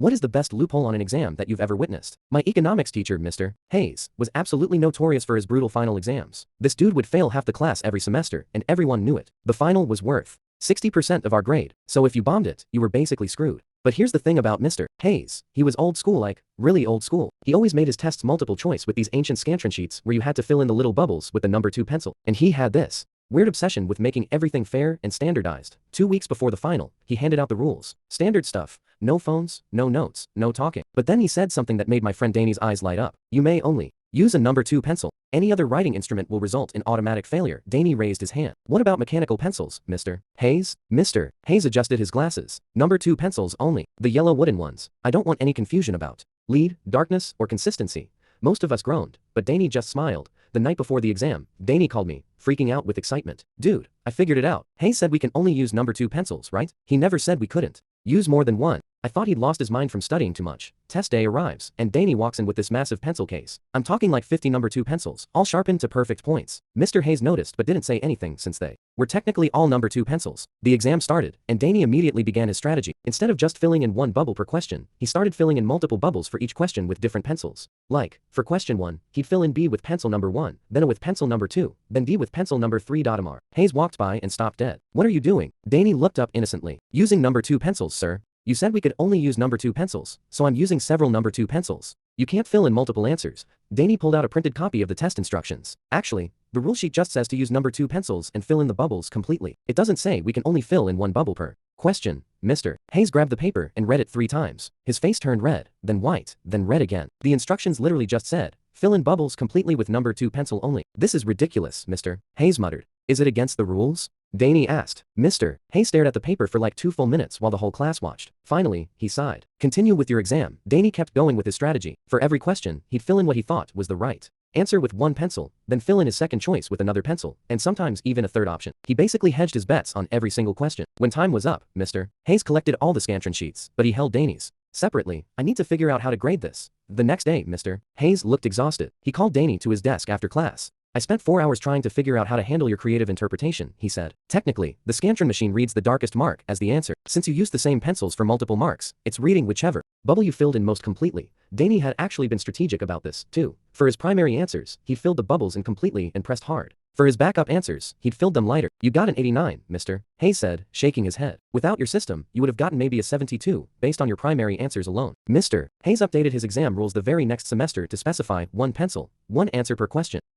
What is the best loophole on an exam that you've ever witnessed? My economics teacher, Mr. Hayes, was absolutely notorious for his brutal final exams. This dude would fail half the class every semester, and everyone knew it. The final was worth 60% of our grade, so if you bombed it, you were basically screwed. But here's the thing about Mr. Hayes. He was old school, like, really old school. He always made his tests multiple choice with these ancient Scantron sheets where you had to fill in the little bubbles with the number 2 pencil. And he had this weird obsession with making everything fair and standardized. 2 weeks before the final, he handed out the rules. Standard stuff. No phones, no notes, no talking. But then he said something that made my friend Danny's eyes light up. You may only use a number 2 pencil. Any other writing instrument will result in automatic failure. Danny raised his hand. What about mechanical pencils, Mr. Hayes? Mr. Hayes adjusted his glasses. Number 2 pencils only. The yellow wooden ones. I don't want any confusion about lead, darkness, or consistency. Most of us groaned, but Danny just smiled. The night before the exam, Danny called me, freaking out with excitement. Dude, I figured it out. Hayes said we can only use number 2 pencils, right? He never said we couldn't use more than one. I thought he'd lost his mind from studying too much. Test day arrives, and Danny walks in with this massive pencil case. I'm talking like 50 number 2 pencils, all sharpened to perfect points. Mr. Hayes noticed but didn't say anything since they were technically all number 2 pencils. The exam started, and Danny immediately began his strategy. Instead of just filling in one bubble per question, he started filling in multiple bubbles for each question with different pencils. Like, for question 1, he'd fill in B with pencil number 1, then A with pencil number 2, then D with pencil number 3. Mr. Hayes walked by and stopped dead. What are you doing? Danny looked up innocently. Using number 2 pencils, sir. You said we could only use number 2 pencils, so I'm using several number 2 pencils. You can't fill in multiple answers. Danny pulled out a printed copy of the test instructions. Actually, the rule sheet just says to use number 2 pencils and fill in the bubbles completely. It doesn't say we can only fill in one bubble per question. Mr. Hayes grabbed the paper and read it 3 times. His face turned red, then white, then red again. The instructions literally just said, fill in bubbles completely with number 2 pencil only. This is ridiculous, Mr. Hayes muttered. Is it against the rules? Danny asked. Mr. Hayes stared at the paper for like 2 full minutes while the whole class watched. Finally, he sighed. Continue with your exam. Danny kept going with his strategy. For every question, he'd fill in what he thought was the right answer with one pencil, then fill in his second choice with another pencil, and sometimes even a third option. He basically hedged his bets on every single question. When time was up, Mr. Hayes collected all the Scantron sheets, but he held Danny's separately. I need to figure out how to grade this. The next day, Mr. Hayes looked exhausted. He called Danny to his desk after class. I spent 4 hours trying to figure out how to handle your creative interpretation, he said. Technically, the Scantron machine reads the darkest mark as the answer. Since you used the same pencils for multiple marks, it's reading whichever bubble you filled in most completely. Danny had actually been strategic about this, too. For his primary answers, he filled the bubbles in completely and pressed hard. For his backup answers, he'd filled them lighter. You got an 89, Mr. Hayes said, shaking his head. Without your system, you would have gotten maybe a 72, based on your primary answers alone. Mr. Hayes updated his exam rules the very next semester to specify one pencil, one answer per question.